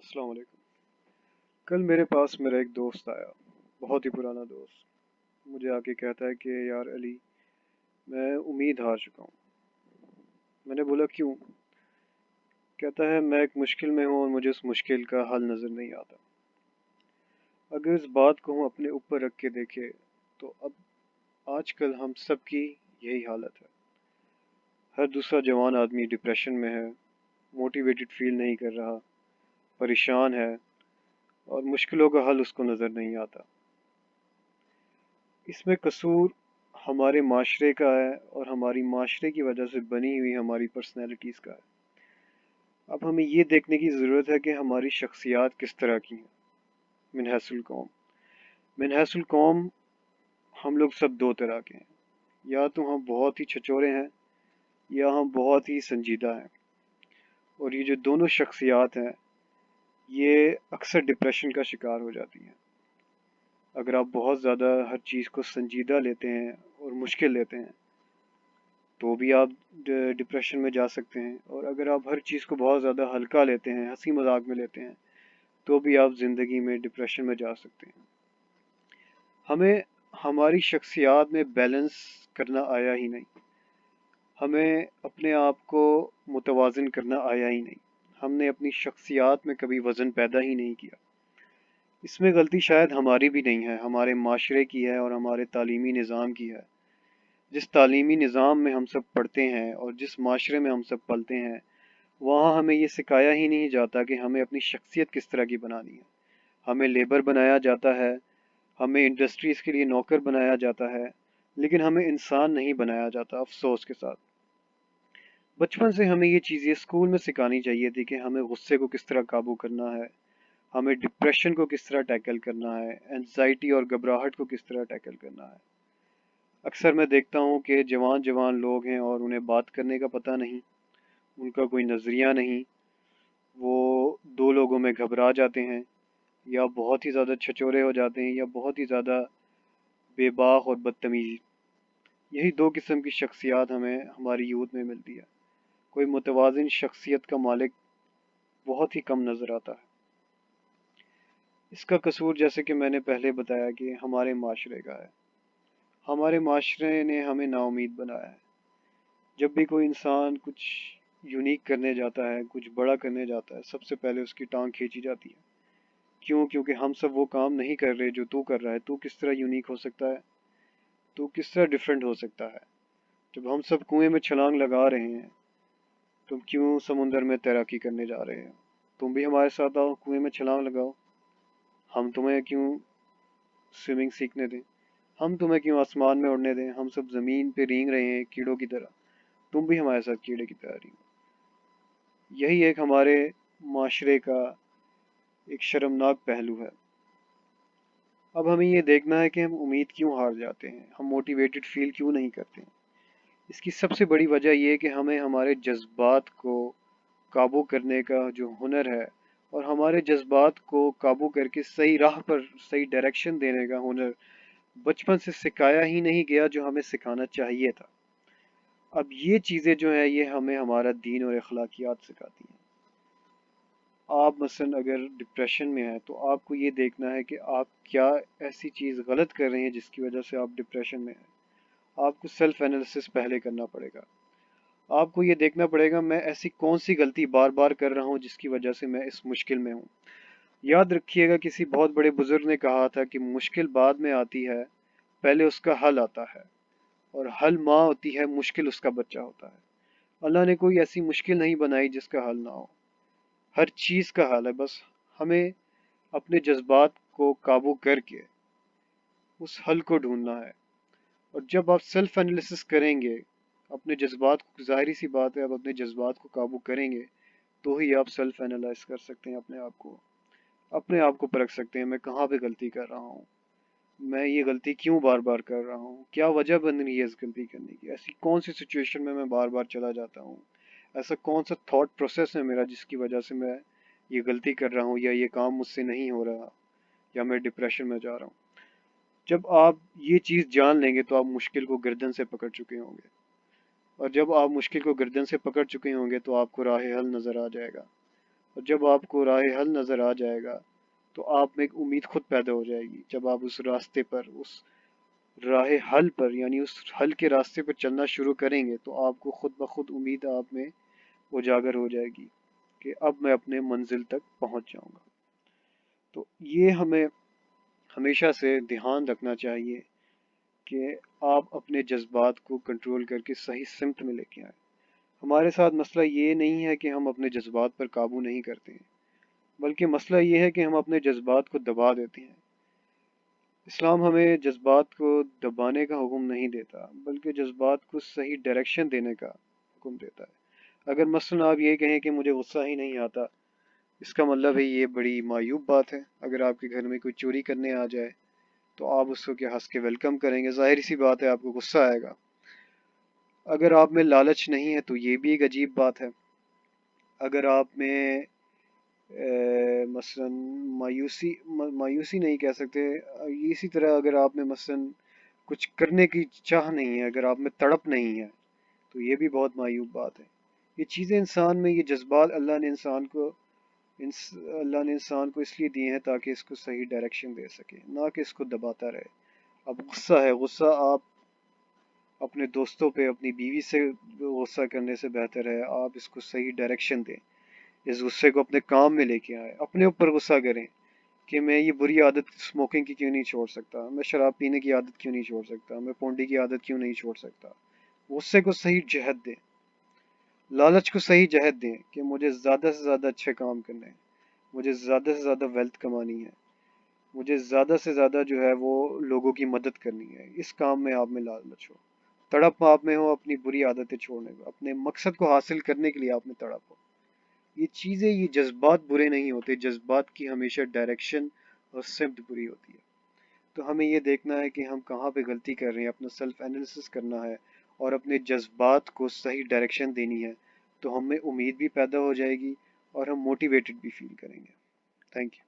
अस्सलाम वालेकुम। कल मेरे पास मेरा एक दोस्त आया, बहुत ही पुराना दोस्त। मुझे आके कहता है कि यार अली, मैं उम्मीद हार चुका हूँ। मैंने बोला क्यों? कहता है मैं एक मुश्किल में हूँ और मुझे उस मुश्किल का हल नज़र नहीं आता। अगर इस बात को हम अपने ऊपर रख के देखें तो अब आजकल हम सब की यही हालत है। हर दूसरा जवान आदमी डिप्रेशन में है, मोटिवेटेड फील नहीं कर रहा, परेशान है और मुश्किलों का हल उसको नज़र नहीं आता। इसमें कसूर हमारे माशरे का है और हमारी माशरे की वजह से बनी हुई हमारी पर्सनैलिटीज़ का है। अब हमें ये देखने की ज़रूरत है कि हमारी शख्सियात किस तरह की हैं। मिनहसुल कौम, मिनहसुल कौम हम लोग सब दो तरह के हैं। या तो हम बहुत ही छचोरे हैं या हम बहुत ही संजीदा हैं। और ये जो दोनों शख्सियात हैं ये अक्सर डिप्रेशन का शिकार हो जाती हैं। अगर आप बहुत ज़्यादा हर चीज़ को संजीदा लेते हैं और मुश्किल लेते हैं तो भी आप डिप्रेशन में जा सकते हैं, और अगर आप हर चीज़ को बहुत ज़्यादा हल्का लेते हैं, हंसी मजाक में लेते हैं, तो भी आप ज़िंदगी में डिप्रेशन में जा सकते हैं। हमें हमारी शख्सियात में बैलेंस करना आया ही नहीं। हमें अपने आप को मुतवाज़िन करना आया ही नहीं। हमने अपनी शख्सियात में कभी वज़न पैदा ही नहीं किया। इसमें गलती शायद हमारी भी नहीं है, हमारे माशरे की है और हमारे तालीमी निज़ाम की है। जिस तालीमी निज़ाम में हम सब पढ़ते हैं और जिस माशरे में हम सब पलते हैं, वहाँ हमें ये सिखाया ही नहीं जाता कि हमें अपनी शख्सियत किस तरह की बनानी है। हमें लेबर बनाया जाता है, हमें इंडस्ट्रीज़ के लिए नौकर बनाया जाता है, लेकिन हमें इंसान नहीं बनाया जाता, अफसोस के साथ। बचपन से हमें ये चीज़ें स्कूल में सिखानी चाहिए थी कि हमें गुस्से को किस तरह काबू करना है, हमें डिप्रेशन को किस तरह टैकल करना है, एंजाइटी और घबराहट को किस तरह टैकल करना है। अक्सर मैं देखता हूँ कि जवान जवान लोग हैं और उन्हें बात करने का पता नहीं, उनका कोई नज़रिया नहीं, वो दो लोगों में घबरा जाते हैं, या बहुत ही ज़्यादा छचोरे हो जाते हैं, या बहुत ही ज़्यादा बेबाक और बदतमीज। यही दो किस्म की शख्सियात हमें हमारी यूथ में मिलती है। कोई मुतवाज़िन शख्सियत का मालिक बहुत ही कम नज़र आता है। इसका कसूर, जैसे कि मैंने पहले बताया, कि हमारे माशरे का है। हमारे माशरे ने हमें नाउम्मीद बनाया है। जब भी कोई इंसान कुछ यूनिक करने जाता है, कुछ बड़ा करने जाता है, सबसे पहले उसकी टांग खींची जाती है। क्यों? क्योंकि हम सब वो काम नहीं कर रहे जो तू कर रहा है। तू किस तरह यूनिक हो सकता है? तू किस तरह डिफरेंट हो सकता है? जब हम सब कुएं में छलांग लगा रहे हैं, तुम क्यों समुंदर में तैराकी करने जा रहे हो? तुम भी हमारे साथ आओ, कुएं में छलांग लगाओ। हम तुम्हें क्यों स्विमिंग सीखने दें? हम तुम्हें क्यों आसमान में उड़ने दें? हम सब ज़मीन पे रेंग रहे हैं कीड़ों की तरह, तुम भी हमारे साथ कीड़े की तरह रेंगो। यही एक हमारे माशरे का एक शर्मनाक पहलू है। अब हमें ये देखना है कि हम उम्मीद क्यों हार जाते हैं, हम मोटिवेटेड फील क्यों नहीं करते हैं। इसकी सबसे बड़ी वजह यह है कि हमें हमारे जज्बात को काबू करने का जो हुनर है, और हमारे जज्बात को काबू करके सही राह पर सही डायरेक्शन देने का हुनर बचपन से सिखाया ही नहीं गया, जो हमें सिखाना चाहिए था। अब ये चीज़ें जो है ये हमें हमारा दीन और अखलाकियात सिखाती हैं। आप मसलन अगर डिप्रेशन में हैं तो आपको ये देखना है कि आप क्या ऐसी चीज़ गलत कर रहे हैं जिसकी वजह से आप डिप्रेशन में हैं। आपको सेल्फ एनालिसिस पहले करना पड़ेगा। आपको ये देखना पड़ेगा मैं ऐसी कौन सी गलती बार बार कर रहा हूँ जिसकी वजह से मैं इस मुश्किल में हूँ। याद रखिएगा, किसी बहुत बड़े बुजुर्ग ने कहा था कि मुश्किल बाद में आती है, पहले उसका हल आता है, और हल माँ होती है, मुश्किल उसका बच्चा होता है। अल्लाह ने कोई ऐसी मुश्किल नहीं बनाई जिसका हल ना हो। हर चीज़ का हल है, बस हमें अपने जज्बात को काबू करके उस हल को ढूंढना है। और जब आप सेल्फ एनालिसिस करेंगे अपने जज्बात को, जाहिर सी बात है आप अपने जज्बात को काबू करेंगे तो ही आप सेल्फ एनालाइज कर सकते हैं, अपने आप को परख सकते हैं। मैं कहाँ पे गलती कर रहा हूँ, मैं ये गलती क्यों बार बार कर रहा हूँ, क्या वजह बन रही है इस गलती करने की, ऐसी कौन सी सिचुएशन में मैं बार बार चला जाता हूँ, ऐसा कौन सा थॉट प्रोसेस है मेरा जिसकी वजह से मैं ये गलती कर रहा हूँ, या ये काम मुझसे नहीं हो रहा, या मैं डिप्रेशन में जा रहा हूँ। जब आप ये चीज़ जान लेंगे तो आप मुश्किल को गर्दन से पकड़ चुके होंगे, और जब आप मुश्किल को गर्दन से पकड़ चुके होंगे तो आपको राह हल नज़र आ जाएगा। اور جب آپ کو راہ حل نظر آ جائے گا تو آپ میں ایک امید خود پیدا ہو جائے گی. جب آپ اس راستے پر، اس راہ حل پر، یعنی اس حل کے راستے پر چلنا شروع کریں گے تو آپ کو خود بخود امید آپ میں اجاگر ہو جائے گی کہ اب میں اپنے منزل تک پہنچ جاؤں گا. تو یہ ہمیں ہمیشہ سے دھیان رکھنا چاہیے کہ آپ اپنے جذبات کو کنٹرول کر کے صحیح سمت میں لے کے آئیں. ہمارے ساتھ مسئلہ یہ نہیں ہے کہ ہم اپنے جذبات پر قابو نہیں کرتے ہیں، بلکہ مسئلہ یہ ہے کہ ہم اپنے جذبات کو دبا دیتے ہیں. اسلام ہمیں جذبات کو دبانے کا حکم نہیں دیتا، بلکہ جذبات کو صحیح ڈائریکشن دینے کا حکم دیتا ہے. اگر مثلا آپ یہ کہیں کہ مجھے غصہ ہی نہیں آتا، اس کا مطلب ہے یہ بڑی معیوب بات ہے. اگر آپ کے گھر میں کوئی چوری کرنے آ جائے تو آپ اس کو کیا ہنس کے ویلکم کریں گے؟ ظاہر سی بات ہے آپ کو غصہ آئے گا. اگر آپ میں لالچ نہیں ہے تو یہ بھی ایک عجیب بات ہے. اگر آپ میں مثلا مایوسی نہیں کہہ سکتے، اسی طرح اگر آپ میں مثلا کچھ کرنے کی چاہ نہیں ہے، اگر آپ میں تڑپ نہیں ہے تو یہ بھی بہت معیوب بات ہے. یہ چیزیں انسان میں، یہ جذبات اللہ نے انسان کو اس لیے دیے ہیں تاکہ اس کو صحیح ڈائریکشن دے سکے، نہ کہ اس کو دباتا رہے. اب غصہ ہے، غصہ آپ اپنے دوستوں پہ، اپنی بیوی سے غصہ کرنے سے بہتر ہے آپ اس کو صحیح ڈائریکشن دیں. اس غصے کو اپنے کام میں لے کے آئیں، اپنے اوپر غصہ کریں کہ میں یہ بری عادت اسموکنگ کی کیوں نہیں چھوڑ سکتا، میں شراب پینے کی عادت کیوں نہیں چھوڑ سکتا، میں پونڈی کی عادت کیوں نہیں چھوڑ سکتا. غصے کو صحیح جہت دیں، لالچ کو صحیح جہت دیں کہ مجھے زیادہ سے زیادہ اچھے کام کرنے ہیں، مجھے زیادہ سے زیادہ ویلتھ کمانی ہے، مجھے زیادہ سے زیادہ جو ہے وہ لوگوں کی مدد کرنی ہے. اس کام میں آپ میں لالچ ہو، تڑپ آپ میں ہو اپنی بری عادتیں چھوڑنے کو، اپنے مقصد کو حاصل کرنے کے لیے آپ میں تڑپ ہو. یہ چیزیں، یہ جذبات برے نہیں ہوتے، جذبات کی ہمیشہ ڈائریکشن اور سمت بری ہوتی ہے. تو ہمیں یہ دیکھنا ہے کہ ہم کہاں پہ غلطی کر رہے ہیں، اپنا سیلف انالیسس کرنا ہے اور اپنے جذبات کو صحیح ڈائریکشن دینی ہے. تو ہمیں امید بھی پیدا ہو جائے گی اور ہم موٹیویٹڈ بھی فیل کریں گے. Thank you.